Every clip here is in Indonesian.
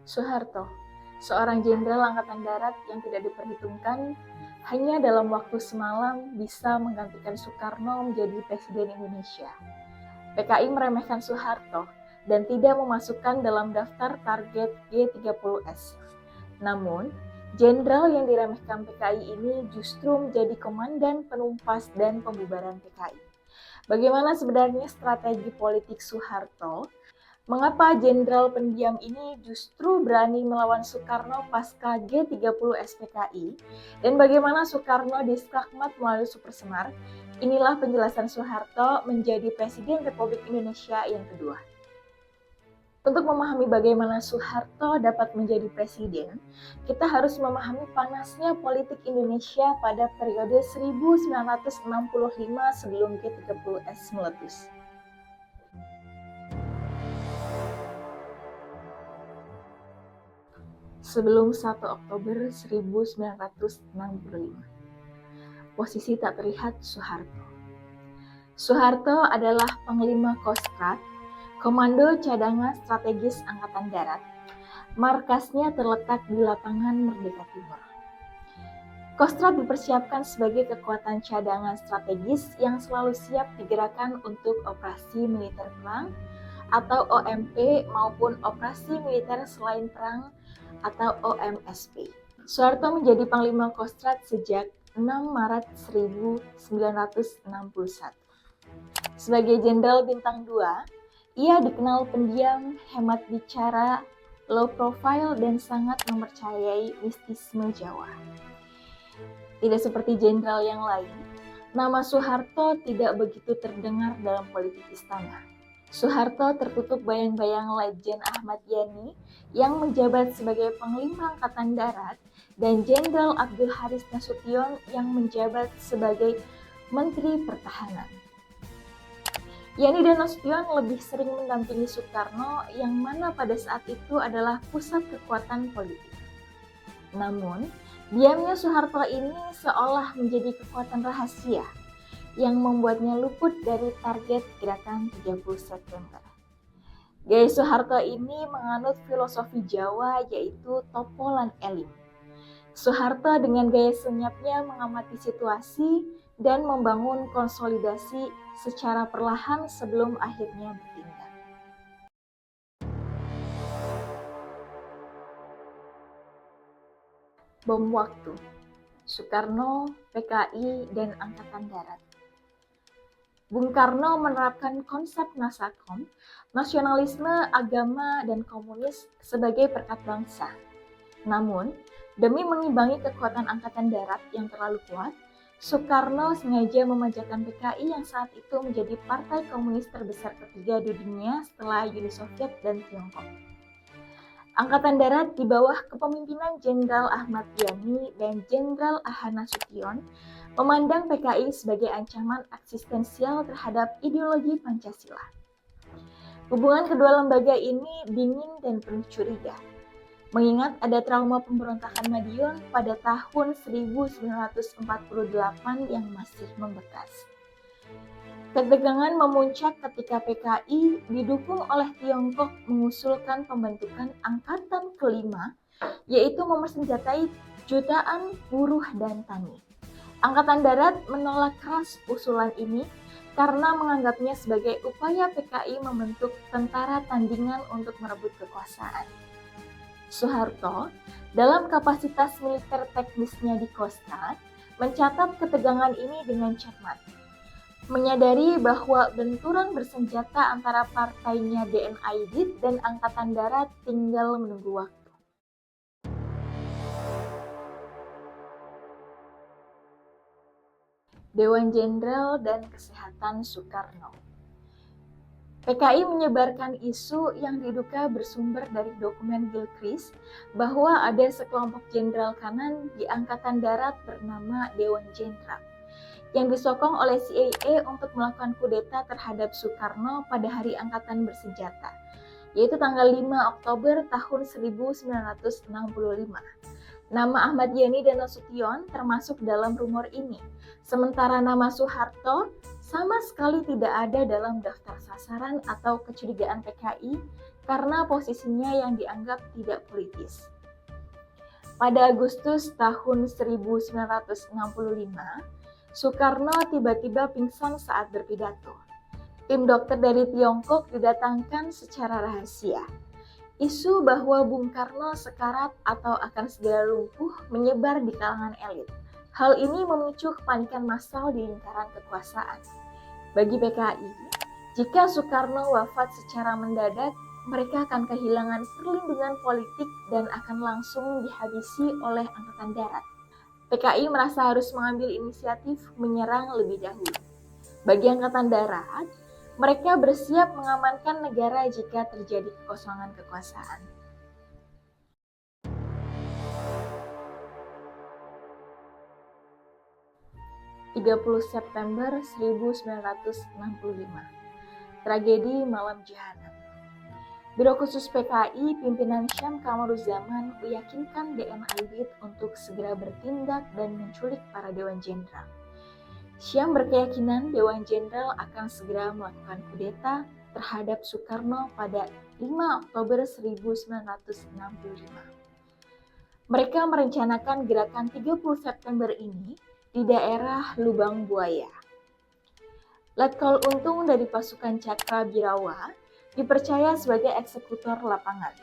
Soeharto, seorang jenderal Angkatan Darat yang tidak diperhitungkan, hanya dalam waktu semalam bisa menggantikan Soekarno menjadi Presiden Indonesia. PKI meremehkan Soeharto dan tidak memasukkan dalam daftar target G30S. Namun, jenderal yang diremehkan PKI ini justru menjadi komandan penumpas dan pembubaran PKI. Bagaimana sebenarnya strategi politik Soeharto? Mengapa jenderal pendiam ini justru berani melawan Soekarno pasca G30 SPKI? Dan bagaimana Soekarno diskakmat melalui Supersemar? Inilah penjelasan Soeharto menjadi Presiden Republik Indonesia yang kedua. Untuk memahami bagaimana Soeharto dapat menjadi presiden, kita harus memahami panasnya politik Indonesia pada periode 1965 sebelum G30S meletus. Sebelum 1 Oktober 1965. Posisi tak terlihat Soeharto. Soeharto adalah Panglima Kostrad, Komando Cadangan Strategis Angkatan Darat. Markasnya terletak di lapangan Merdeka Timur. Kostrad dipersiapkan sebagai kekuatan cadangan strategis yang selalu siap digerakkan untuk operasi militer perang atau OMP maupun operasi militer selain perang atau OMSP. Soeharto menjadi Panglima Kostrad sejak 6 Maret 1961. Sebagai Jenderal Bintang 2, ia dikenal pendiam, hemat bicara, low profile, dan sangat mempercayai mistisme Jawa. Tidak seperti jenderal yang lain, nama Soeharto tidak begitu terdengar dalam politik istana. Soeharto tertutup bayang-bayang Lejen Ahmad Yani yang menjabat sebagai Panglima Angkatan Darat dan Jenderal Abdul Haris Nasution yang menjabat sebagai Menteri Pertahanan. Yani dan Nasution lebih sering mendampingi Soekarno yang mana pada saat itu adalah pusat kekuatan politik. Namun, diamnya Soeharto ini seolah menjadi kekuatan rahasia yang membuatnya luput dari target gerakan 30 September. Gaya Soeharto ini menganut filosofi Jawa yaitu topolan elit. Soeharto dengan gaya senyapnya mengamati situasi dan membangun konsolidasi secara perlahan sebelum akhirnya bertindak. Bom waktu, Soekarno, PKI, dan Angkatan Darat. Bung Karno menerapkan konsep Nasakom, nasionalisme, agama, dan komunis sebagai perekat bangsa. Namun, demi mengimbangi kekuatan Angkatan Darat yang terlalu kuat, Soekarno sengaja memanjakan PKI yang saat itu menjadi partai komunis terbesar ketiga di dunia setelah Uni Soviet dan Tiongkok. Angkatan Darat di bawah kepemimpinan Jenderal Ahmad Yani dan Jenderal Ahmad Nasution memandang PKI sebagai ancaman eksistensial terhadap ideologi Pancasila. Hubungan kedua lembaga ini dingin dan penuh curiga, mengingat ada trauma pemberontakan Madiun pada tahun 1948 yang masih membekas. Ketegangan memuncak ketika PKI didukung oleh Tiongkok mengusulkan pembentukan angkatan kelima, yaitu memersenjatai jutaan buruh dan tani. Angkatan Darat menolak keras usulan ini karena menganggapnya sebagai upaya PKI membentuk tentara tandingan untuk merebut kekuasaan. Soeharto, dalam kapasitas militer teknisnya di Kostrad, mencatat ketegangan ini dengan cermat. Menyadari bahwa benturan bersenjata antara partainya DN Aidit dan Angkatan Darat tinggal menunggu waktu. Dewan Jenderal dan Kesehatan Soekarno. PKI menyebarkan isu yang diduga bersumber dari dokumen Gilchrist bahwa ada sekelompok jenderal kanan di Angkatan Darat bernama Dewan Jenderal yang disokong oleh CIA untuk melakukan kudeta terhadap Soekarno pada Hari Angkatan Bersenjata, yaitu tanggal 5 Oktober tahun 1965. Nama Ahmad Yani dan Nasution termasuk dalam rumor ini, sementara nama Soeharto sama sekali tidak ada dalam daftar sasaran atau kecurigaan PKI karena posisinya yang dianggap tidak politis. Pada Agustus tahun 1965, Soekarno tiba-tiba pingsan saat berpidato. Tim dokter dari Tiongkok didatangkan secara rahasia. Isu bahwa Bung Karno sekarat atau akan segera lumpuh menyebar di kalangan elit. Hal ini memicu kepanikan massal di lingkaran kekuasaan. Bagi PKI, jika Soekarno wafat secara mendadak, mereka akan kehilangan perlindungan politik dan akan langsung dihabisi oleh Angkatan Darat. PKI merasa harus mengambil inisiatif menyerang lebih dahulu. Bagi Angkatan Darat, mereka bersiap mengamankan negara jika terjadi kekosongan kekuasaan. September 1965, tragedi Malam Jahanam. Biro Khusus PKI pimpinan Syam Kamaruzaman meyakinkan DN Aidit untuk segera bertindak dan menculik para Dewan Jenderal. Syam berkeyakinan Dewan Jenderal akan segera melakukan kudeta terhadap Soekarno pada 5 Oktober 1965. Mereka merencanakan gerakan 30 September ini di daerah Lubang Buaya. Letkol Untung dari pasukan Cakrabirawa dipercaya sebagai eksekutor lapangan.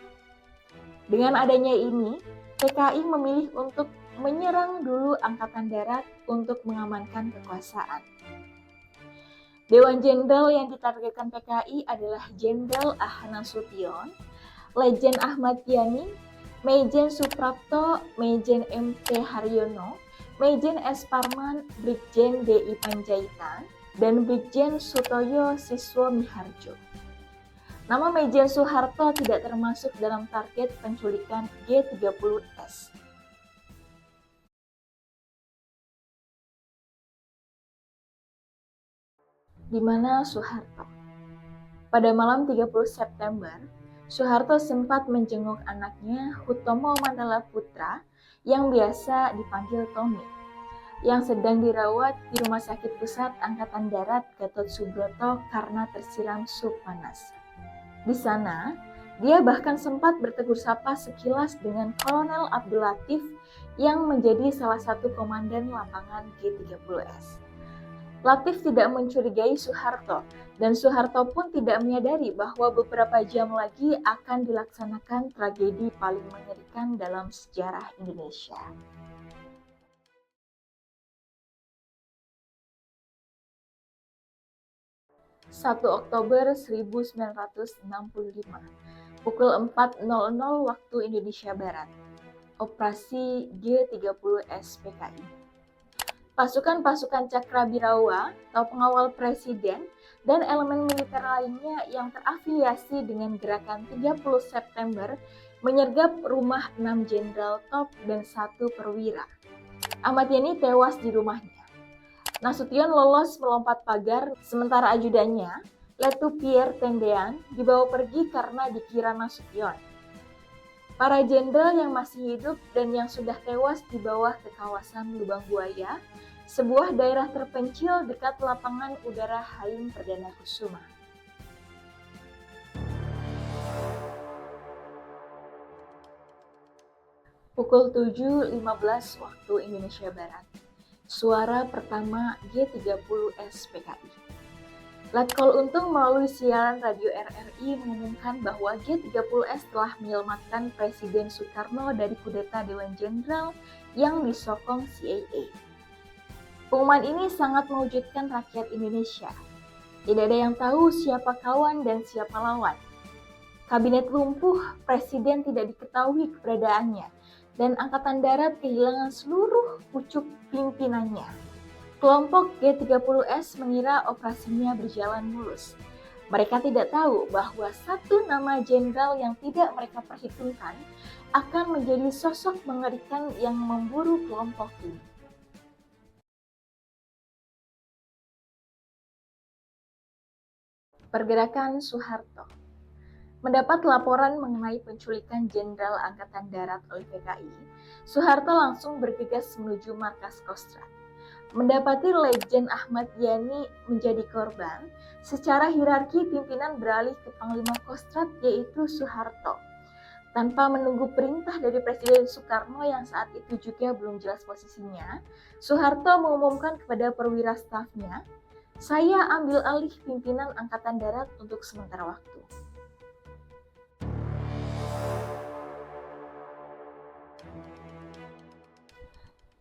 Dengan adanya ini, PKI memilih untuk menyerang dulu Angkatan Darat untuk mengamankan kekuasaan. Dewan Jenderal yang ditargetkan PKI adalah Jenderal Ahana Sution, Lejen Ahmad Yani, Maijen Suprapto, Maijen M.T. Haryono, Maijen S. Parman, Brigjen D.I. Panjaitan, dan Brigjen Sutoyo Siswo Miharjo. Nama Maijen Soeharto tidak termasuk dalam target penculikan G30S. Di mana Soeharto? Pada malam 30 September, Soeharto sempat menjenguk anaknya Hutomo Mandala Putra yang biasa dipanggil Tommy, yang sedang dirawat di Rumah Sakit Pusat Angkatan Darat Gatot Subroto karena tersiram sup panas. Di sana, dia bahkan sempat bertegur sapa sekilas dengan Kolonel Abdul Latif yang menjadi salah satu komandan lapangan G30S. Latif tidak mencurigai Soeharto, dan Soeharto pun tidak menyadari bahwa beberapa jam lagi akan dilaksanakan tragedi paling mengerikan dalam sejarah Indonesia. (1 Oktober 1965, pukul 4.00 waktu Indonesia Barat, Operasi G30S PKI. Pasukan-pasukan Cakrabirawa atau pengawal presiden dan elemen militer lainnya yang terafiliasi dengan gerakan 30 September menyergap rumah 6 jenderal top dan 1 perwira. Ahmad Yani tewas di rumahnya. Nasution lolos melompat pagar, sementara ajudannya, Letu Pierre Tendean, dibawa pergi karena dikira Nasution. Para jenderal yang masih hidup dan yang sudah tewas dibawa ke kawasan Lubang Buaya, sebuah daerah terpencil dekat lapangan udara Halim Perdana Kusuma. Pukul 7.15 waktu Indonesia Barat. Suara pertama G30S PKI. Letkol Untung melalui siaran radio RRI mengumumkan bahwa G30S telah menyelamatkan Presiden Soekarno dari kudeta Dewan Jenderal yang disokong CIA. Pengumuman ini sangat mewujudkan rakyat Indonesia. Tidak ada yang tahu siapa kawan dan siapa lawan. Kabinet lumpuh, presiden tidak diketahui keberadaannya, dan Angkatan Darat kehilangan seluruh pucuk pimpinannya. Kelompok G30S mengira operasinya berjalan mulus. Mereka tidak tahu bahwa satu nama jenderal yang tidak mereka perhitungkan akan menjadi sosok mengerikan yang memburu kelompok ini. Pergerakan Soeharto. Mendapat laporan mengenai penculikan Jenderal Angkatan Darat oleh PKI, Soeharto langsung bergegas menuju markas Kostrad. Mendapati Legend Ahmad Yani menjadi korban, secara hierarki pimpinan beralih ke Panglima Kostrad yaitu Soeharto. Tanpa menunggu perintah dari Presiden Soekarno yang saat itu juga belum jelas posisinya, Soeharto mengumumkan kepada perwira stafnya, "Saya ambil alih pimpinan Angkatan Darat untuk sementara waktu."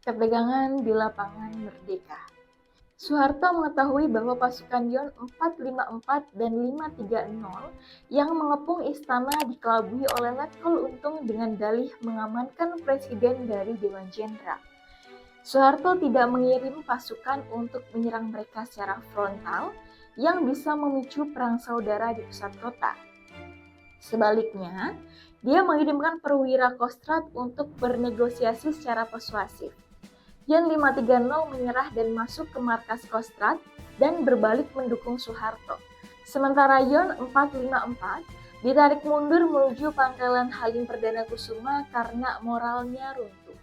Ketegangan di lapangan Merdeka. Soeharto mengetahui bahwa pasukan Yon 454 dan 530 yang mengepung istana dikelabui oleh Letkol Untung dengan dalih mengamankan presiden dari Dewan Jenderal. Soeharto tidak mengirim pasukan untuk menyerang mereka secara frontal yang bisa memicu perang saudara di pusat kota. Sebaliknya, dia mengirimkan perwira Kostrad untuk bernegosiasi secara persuasif. Yon 530 menyerah dan masuk ke markas Kostrad dan berbalik mendukung Soeharto. Sementara Yon 454 ditarik mundur menuju pangkalan Halim Perdana Kusuma karena moralnya runtuh.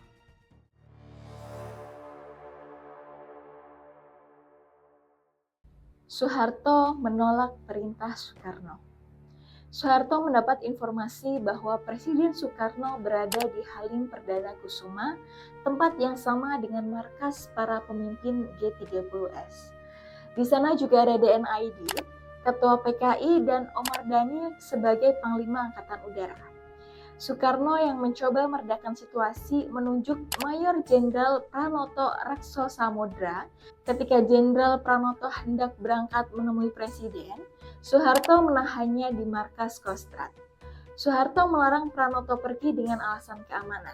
Soeharto menolak perintah Soekarno. Soeharto mendapat informasi bahwa Presiden Soekarno berada di Halim Perdana Kusuma, tempat yang sama dengan markas para pemimpin G30S. Di sana juga ada DN Aidit, Ketua PKI, dan Omar Dhani sebagai Panglima Angkatan Udara. Soekarno yang mencoba meredakan situasi menunjuk Mayor Jenderal Pranoto Rakso Samodra. Ketika Jenderal Pranoto hendak berangkat menemui Presiden, Soeharto menahannya di markas Kostrad. Soeharto melarang Pranoto pergi dengan alasan keamanan.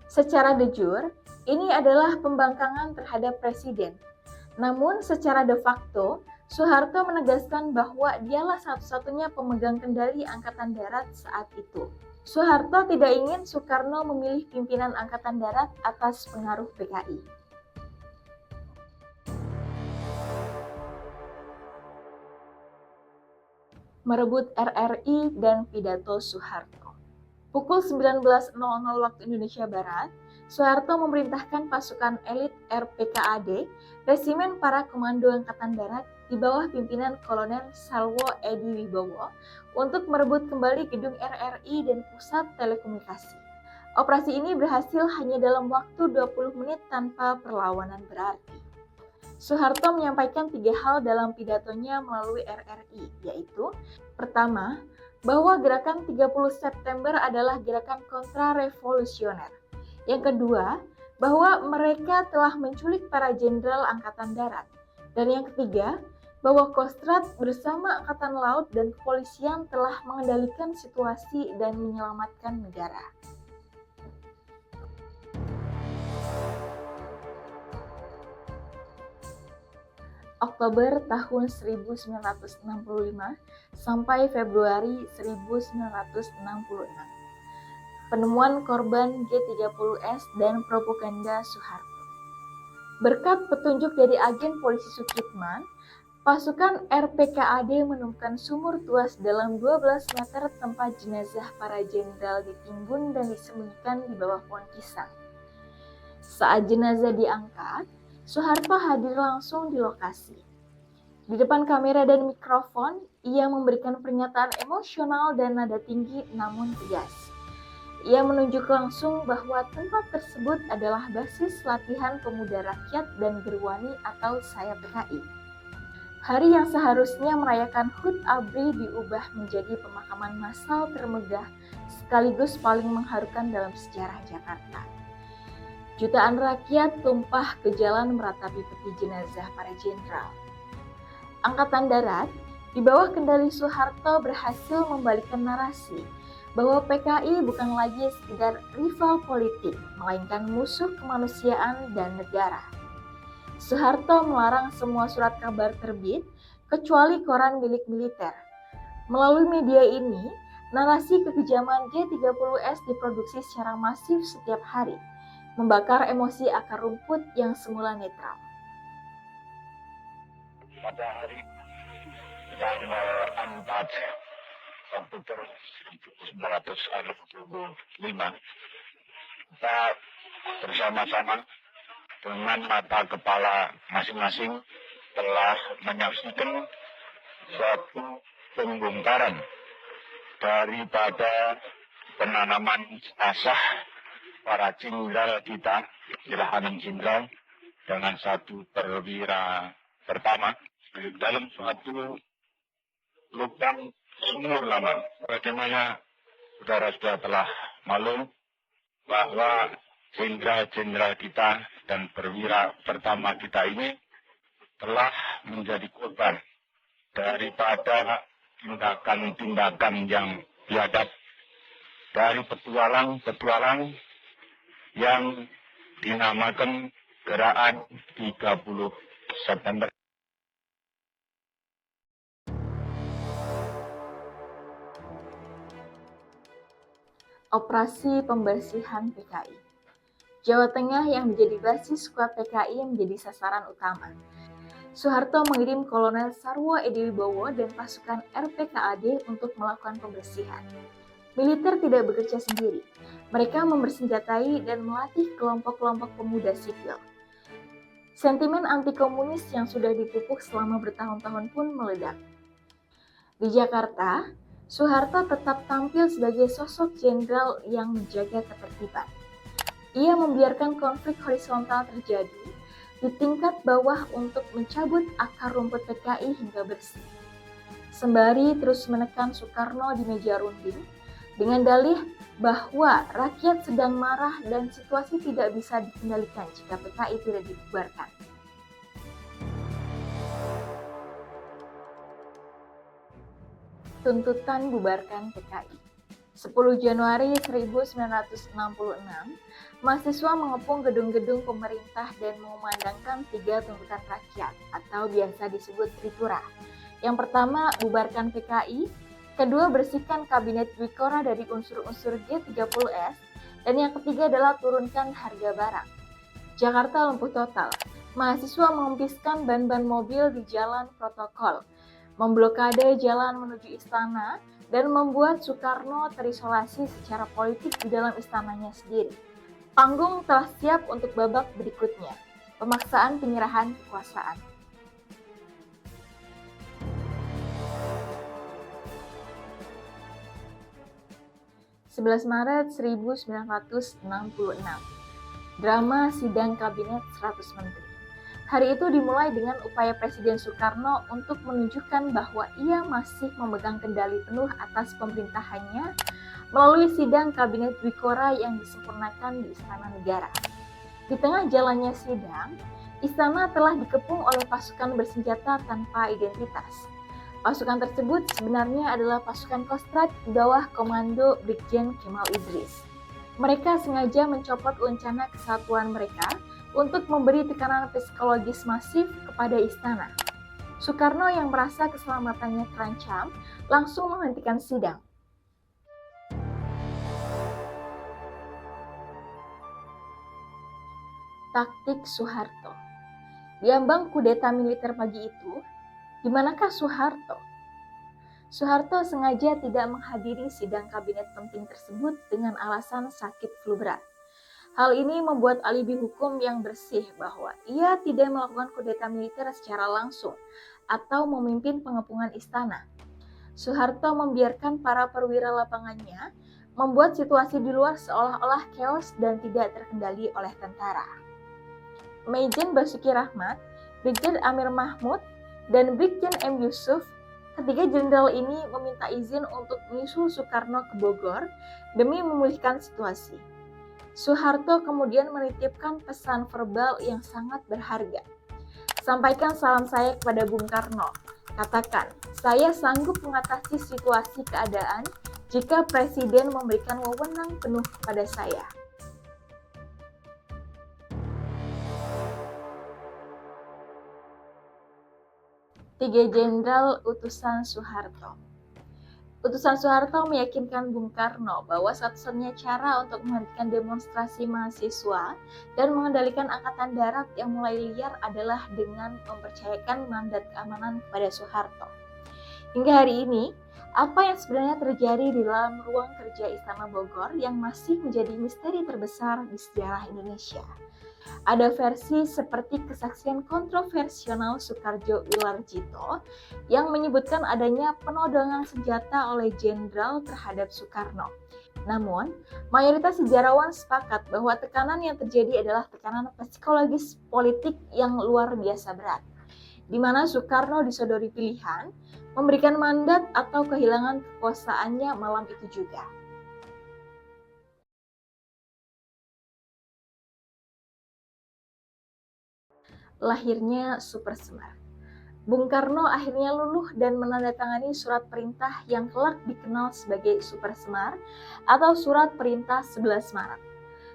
Secara de jure, ini adalah pembangkangan terhadap Presiden. Namun secara de facto, Soeharto menegaskan bahwa dialah satu-satunya pemegang kendali Angkatan Darat saat itu. Soeharto tidak ingin Soekarno memilih pimpinan Angkatan Darat atas pengaruh PKI. Merebut RRI dan pidato Soeharto. Pukul 19.00 waktu Indonesia Barat, Soeharto memerintahkan pasukan elit RPKAD, Resimen Para Komando Angkatan Darat di bawah pimpinan Kolonel Salwo Edi Wibowo untuk merebut kembali gedung RRI dan pusat telekomunikasi. Operasi ini berhasil hanya dalam waktu 20 menit tanpa perlawanan berarti. Soeharto menyampaikan 3 hal dalam pidatonya melalui RRI, yaitu: pertama, bahwa gerakan 30 September adalah gerakan kontra-revolusioner. Yang kedua, bahwa mereka telah menculik para jenderal Angkatan Darat. Dan yang ketiga, bahwa Kostrad bersama Angkatan Laut dan Kepolisian telah mengendalikan situasi dan menyelamatkan negara. Oktober tahun 1965 sampai Februari 1966. Penemuan korban G30S dan propaganda Soeharto. Berkat petunjuk dari agen polisi Sukitman, pasukan RPKAD menemukan sumur tuas dalam 12 meter tempat jenazah para jenderal ditimbun dan disembunyikan di bawah pohon pisang. Saat jenazah diangkat, Soeharto hadir langsung di lokasi. Di depan kamera dan mikrofon, ia memberikan pernyataan emosional dan nada tinggi namun tegas. Ia menunjuk langsung bahwa tempat tersebut adalah basis latihan pemuda rakyat dan gerwani atau saya PKI. Hari yang seharusnya merayakan HUT ABRI diubah menjadi pemakaman massal termegah sekaligus paling mengharukan dalam sejarah Jakarta. Jutaan rakyat tumpah ke jalan meratapi peti jenazah para jenderal. Angkatan Darat di bawah kendali Soeharto berhasil membalikkan narasi bahwa PKI bukan lagi sekedar rival politik, melainkan musuh kemanusiaan dan negara. Soeharto melarang semua surat kabar terbit, kecuali koran milik militer. Melalui media ini, narasi kekejaman G30S diproduksi secara masif setiap hari, membakar emosi akar rumput yang semula netral. Pada hari tanggal 4 Oktober 1965, kita bersama-sama dengan mata kepala masing-masing telah menyaksikan suatu pembongkaran daripada penanaman asah para jenderal kita, Ilahan Jenderal dengan satu perwira pertama dalam suatu lubang sumur lama. Bagaimana saudara-saudara telah maklum bahwa jenderal-jenderal kita dan perwira pertama kita ini telah menjadi korban daripada tindakan-tindakan yang biadab dari petualang-petualang yang dinamakan Gerakan 30 September. Operasi pembersihan PKI. Jawa Tengah yang menjadi basis skuad PKI menjadi sasaran utama. Soeharto mengirim Kolonel Sarwo Ediwibowo dan pasukan RPKAD untuk melakukan pembersihan. Militer tidak bekerja sendiri. Mereka mempersenjatai dan melatih kelompok-kelompok pemuda sipil. Sentimen anti-komunis yang sudah dipupuk selama bertahun-tahun pun meledak. Di Jakarta, Soeharto tetap tampil sebagai sosok jenderal yang menjaga ketertiban. Ia membiarkan konflik horizontal terjadi di tingkat bawah untuk mencabut akar rumput PKI hingga bersih. Sembari terus menekan Soekarno di meja runding dengan dalih bahwa rakyat sedang marah dan situasi tidak bisa dikendalikan jika PKI tidak dibubarkan. Tuntutan bubarkan PKI. 10 Januari 1966, mahasiswa mengepung gedung-gedung pemerintah dan mengumandangkan 3 tuntutan rakyat atau biasa disebut Tritura. Yang pertama, bubarkan PKI. Kedua, bersihkan kabinet Dwikora dari unsur-unsur G30S. Dan yang ketiga adalah turunkan harga barang. Jakarta lumpuh total. Mahasiswa mengempiskan ban-ban mobil di jalan protokol, memblokade jalan menuju istana, dan membuat Soekarno terisolasi secara politik di dalam istananya sendiri. Panggung telah siap untuk babak berikutnya, pemaksaan penyerahan kekuasaan. Maret 1966, drama sidang kabinet 100 menteri. Hari itu dimulai dengan upaya Presiden Soekarno untuk menunjukkan bahwa ia masih memegang kendali penuh atas pemerintahannya melalui sidang kabinet Dwikora yang disempurnakan di Istana Negara. Di tengah jalannya sidang, istana telah dikepung oleh pasukan bersenjata tanpa identitas. Pasukan tersebut sebenarnya adalah pasukan Kostrad di bawah komando Brigjen Kemal Idris. Mereka sengaja mencopot rencana kesatuan mereka untuk memberi tekanan psikologis masif kepada istana. Soekarno yang merasa keselamatannya terancam langsung menghentikan sidang. Taktik Soeharto. Diambang kudeta militer pagi itu, di manakah Soeharto? Soeharto sengaja tidak menghadiri sidang kabinet penting tersebut dengan alasan sakit flu berat. Hal ini membuat alibi hukum yang bersih bahwa ia tidak melakukan kudeta militer secara langsung atau memimpin pengepungan istana. Soeharto membiarkan para perwira lapangannya membuat situasi di luar seolah-olah chaos dan tidak terkendali oleh tentara. Maijen Basuki Rahmat, Brigjen Amir Mahmud, dan Brigjen M. Yusuf, ketiga jenderal ini meminta izin untuk menyusul Soekarno ke Bogor demi memulihkan situasi. Soeharto kemudian menitipkan pesan verbal yang sangat berharga. Sampaikan salam saya kepada Bung Karno. Katakan, saya sanggup mengatasi situasi keadaan jika Presiden memberikan wewenang penuh kepada saya. Tiga jenderal utusan Soeharto. Utusan Soeharto meyakinkan Bung Karno bahwa satu-satunya cara untuk menghentikan demonstrasi mahasiswa dan mengendalikan angkatan darat yang mulai liar adalah dengan mempercayakan mandat keamanan kepada Soeharto. Hingga hari ini, apa yang sebenarnya terjadi di dalam ruang kerja Istana Bogor yang masih menjadi misteri terbesar di sejarah Indonesia? Ada versi seperti kesaksian kontroversial Soekarjo Wilarjito yang menyebutkan adanya penodongan senjata oleh jenderal terhadap Soekarno. Namun, mayoritas sejarawan sepakat bahwa tekanan yang terjadi adalah tekanan psikologis politik yang luar biasa berat, di mana Soekarno disodori pilihan, memberikan mandat atau kehilangan kekuasaannya malam itu juga. Lahirnya Super Semar. Bung Karno akhirnya luluh dan menandatangani surat perintah yang kelak dikenal sebagai Super Semar atau Surat Perintah 11 Maret.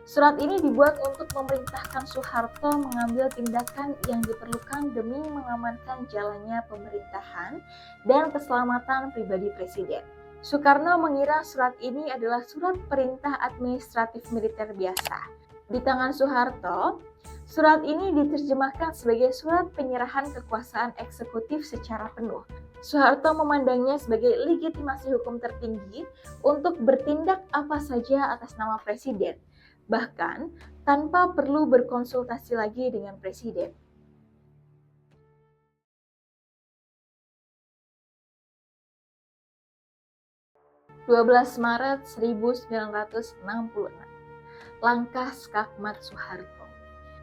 Surat ini dibuat untuk memerintahkan Soeharto mengambil tindakan yang diperlukan demi mengamankan jalannya pemerintahan dan keselamatan pribadi Presiden. Soekarno mengira surat ini adalah surat perintah administratif militer biasa. Di tangan Soeharto, surat ini diterjemahkan sebagai surat penyerahan kekuasaan eksekutif secara penuh. Soeharto memandangnya sebagai legitimasi hukum tertinggi untuk bertindak apa saja atas nama Presiden, bahkan tanpa perlu berkonsultasi lagi dengan Presiden. Maret 1966, langkah skakmat Soeharto.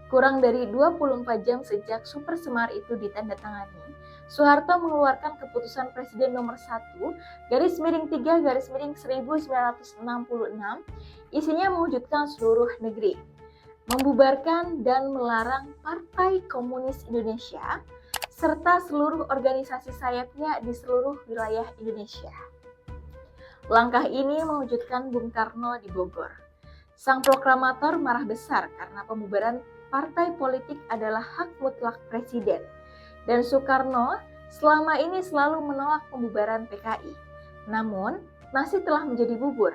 Kurang dari 24 jam sejak Super Semar itu ditandatangani, Soeharto mengeluarkan keputusan Presiden nomor 1/3-1966, isinya mewujudkan seluruh negeri, membubarkan dan melarang Partai Komunis Indonesia, serta seluruh organisasi sayapnya di seluruh wilayah Indonesia. Langkah ini mewujudkan Bung Karno di Bogor. Sang proklamator marah besar karena pembubaran partai politik adalah hak mutlak Presiden, dan Soekarno selama ini selalu menolak pembubaran PKI. Namun, nasi telah menjadi bubur.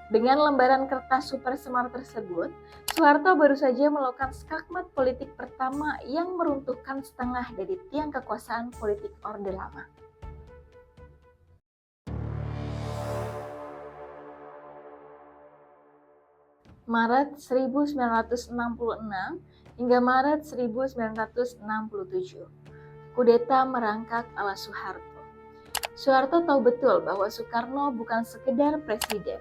Dengan lembaran kertas Super Semar tersebut, Soeharto baru saja melakukan skakmat politik pertama yang meruntuhkan setengah dari tiang kekuasaan politik Orde Lama. Maret 1966 hingga Maret 1967. Kudeta merangkak ala Soeharto. Soeharto tahu betul bahwa Soekarno bukan sekedar presiden.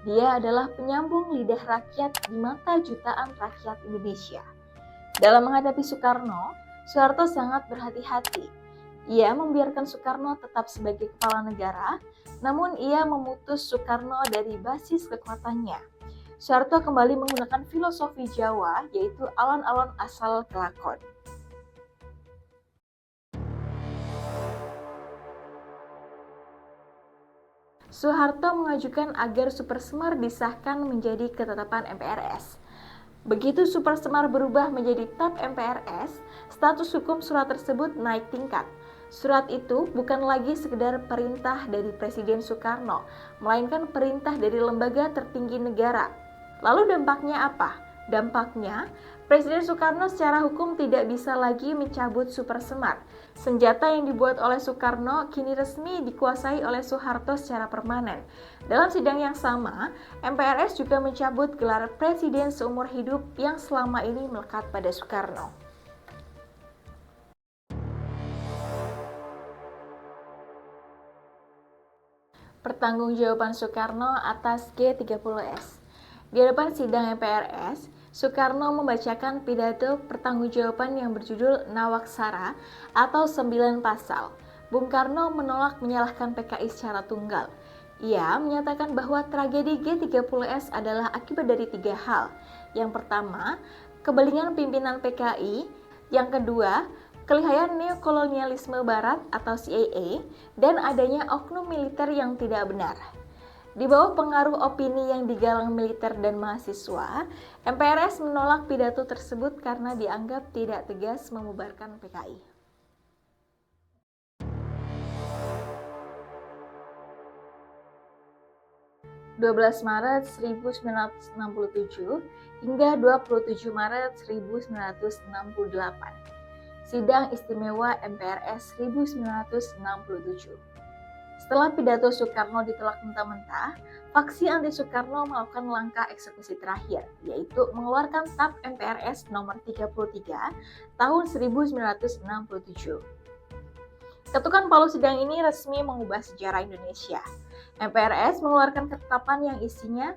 Dia adalah penyambung lidah rakyat di mata jutaan rakyat Indonesia. Dalam menghadapi Soekarno, Soeharto sangat berhati-hati. Ia membiarkan Soekarno tetap sebagai kepala negara, namun ia memutus Soekarno dari basis kekuatannya. Soeharto kembali menggunakan filosofi Jawa, yaitu alon-alon asal kelakon. Soeharto mengajukan agar Super Semar disahkan menjadi ketetapan MPRS. Begitu Super Semar berubah menjadi TAP MPRS, status hukum surat tersebut naik tingkat. Surat itu bukan lagi sekedar perintah dari Presiden Soekarno, melainkan perintah dari lembaga tertinggi negara. Lalu dampaknya apa? Dampaknya, Presiden Soekarno secara hukum tidak bisa lagi mencabut Super Semar. Senjata yang dibuat oleh Soekarno kini resmi dikuasai oleh Soeharto secara permanen. Dalam sidang yang sama, MPRS juga mencabut gelar Presiden seumur hidup yang selama ini melekat pada Soekarno. Pertanggungjawaban Soekarno atas G30S. Di hadapan sidang MPRS, Soekarno membacakan pidato pertanggungjawaban yang berjudul Nawaksara atau 9 pasal. Bung Karno menolak menyalahkan PKI secara tunggal. Ia menyatakan bahwa tragedi G30S adalah akibat dari 3 hal. Yang pertama, kebelingan pimpinan PKI. Yang kedua, kelihayan neokolonialisme Barat atau CIA, dan adanya oknum militer yang tidak benar. Di bawah pengaruh opini yang digalang militer dan mahasiswa, MPRS menolak pidato tersebut karena dianggap tidak tegas membubarkan PKI. Maret 1967 hingga 27 Maret 1968. Sidang Istimewa MPRS 1967. Setelah pidato Soekarno ditolak mentah-mentah, faksi anti-Soekarno melakukan langkah eksekusi terakhir, yaitu mengeluarkan TAP MPRS nomor 33 tahun 1967. Ketukan Palu Sidang ini resmi mengubah sejarah Indonesia. MPRS mengeluarkan ketetapan yang isinya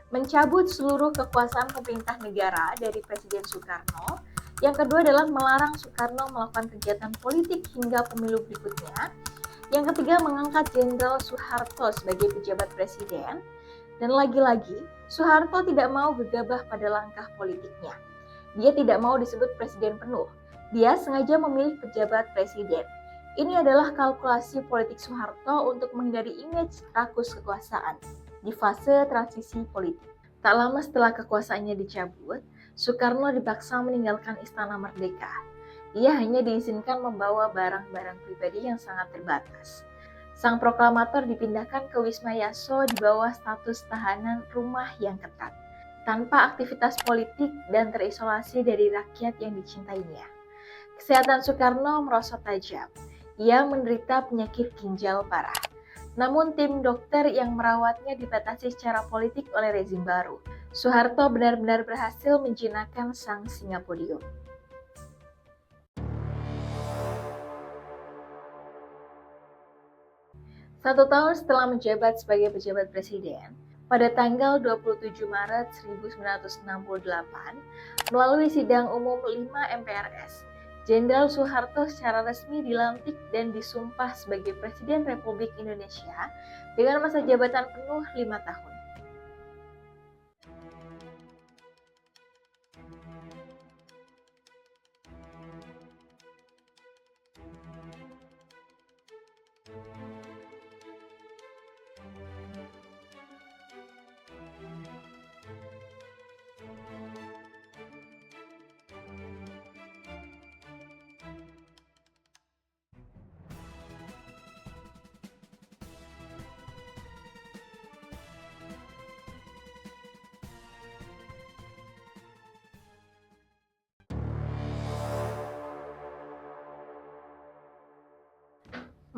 mencabut seluruh kekuasaan pemerintah negara dari Presiden Soekarno. Yang kedua adalah melarang Soekarno melakukan kegiatan politik hingga pemilu berikutnya. Yang ketiga, mengangkat Jenderal Soeharto sebagai pejabat presiden. Dan lagi-lagi, Soeharto tidak mau gegabah pada langkah politiknya. Dia tidak mau disebut presiden penuh. Dia sengaja memilih pejabat presiden. Ini adalah kalkulasi politik Soeharto untuk menghindari image rakus kekuasaan di fase transisi politik. Tak lama setelah kekuasaannya dicabut, Soekarno dipaksa meninggalkan Istana Merdeka. Ia hanya diizinkan membawa barang-barang pribadi yang sangat terbatas. Sang proklamator dipindahkan ke Wisma Yaso di bawah status tahanan rumah yang ketat, tanpa aktivitas politik dan terisolasi dari rakyat yang dicintainya. Kesehatan Soekarno merosot tajam. Ia menderita penyakit ginjal parah. Namun tim dokter yang merawatnya dibatasi secara politik oleh rezim baru. Soeharto benar-benar berhasil menjinakkan sang singa podium. 1 tahun setelah menjabat sebagai pejabat presiden, pada tanggal 27 Maret 1968, melalui sidang umum 5 MPRS, Jenderal Soeharto secara resmi dilantik dan disumpah sebagai Presiden Republik Indonesia dengan masa jabatan penuh 5 tahun.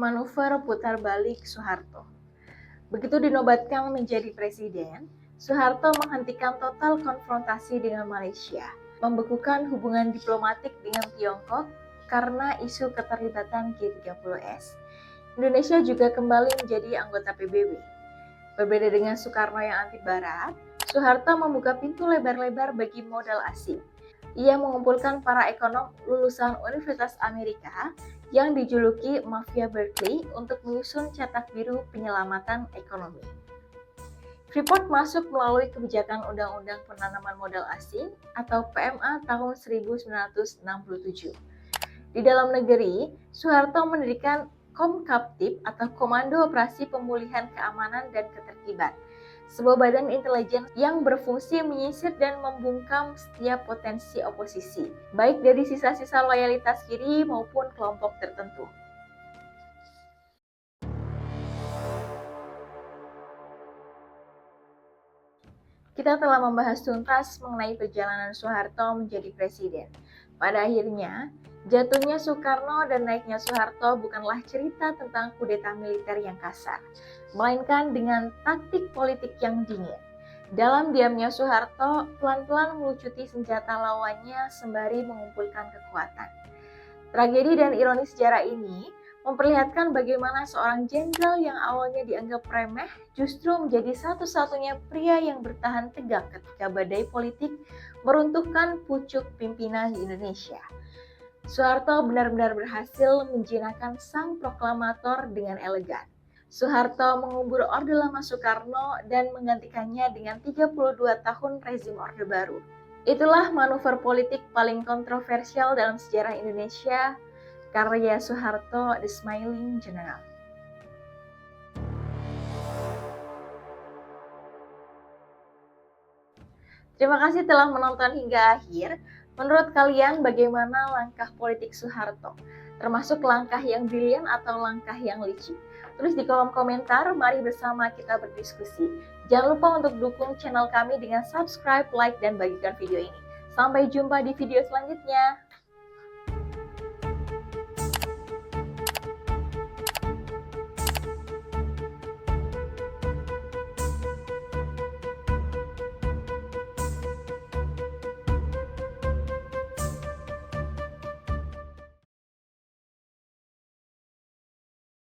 Manuver putar balik Soeharto. Begitu dinobatkan menjadi presiden, Soeharto menghentikan total konfrontasi dengan Malaysia, membekukan hubungan diplomatik dengan Tiongkok karena isu keterlibatan G30S. Indonesia juga kembali menjadi anggota PBB. Berbeda dengan Soekarno yang anti barat, Soeharto membuka pintu lebar-lebar bagi modal asing. Ia mengumpulkan para ekonom lulusan Universitas Amerika yang dijuluki Mafia Berkeley untuk menyusun cetak biru penyelamatan ekonomi. Freeport masuk melalui kebijakan Undang-Undang Penanaman Modal Asing atau PMA tahun 1967. Di dalam negeri, Soeharto mendirikan Komkaptib atau Komando Operasi Pemulihan Keamanan dan Ketertiban, sebuah badan intelijen yang berfungsi menyisir dan membungkam setiap potensi oposisi, baik dari sisa-sisa loyalitas kiri maupun kelompok tertentu. Kita telah membahas tuntas mengenai perjalanan Soeharto menjadi presiden. Pada akhirnya, jatuhnya Soekarno dan naiknya Soeharto bukanlah cerita tentang kudeta militer yang kasar, melainkan dengan taktik politik yang dingin. Dalam diamnya Soeharto pelan-pelan melucuti senjata lawannya sembari mengumpulkan kekuatan. Tragedi dan ironi sejarah ini memperlihatkan bagaimana seorang jenderal yang awalnya dianggap remeh justru menjadi satu-satunya pria yang bertahan tegak ketika badai politik meruntuhkan pucuk pimpinan di Indonesia. Soeharto benar-benar berhasil menjinakkan sang proklamator dengan elegan. Soeharto mengubur Orde Lama Soekarno dan menggantikannya dengan 32 tahun rezim Orde Baru. Itulah manuver politik paling kontroversial dalam sejarah Indonesia, karya Soeharto, The Smiling General. Terima kasih telah menonton hingga akhir. Menurut kalian bagaimana langkah politik Soeharto? Termasuk langkah yang brilian atau langkah yang licik? Tulis di kolom komentar, mari bersama kita berdiskusi. Jangan lupa untuk dukung channel kami dengan subscribe, like, dan bagikan video ini. Sampai jumpa di video selanjutnya.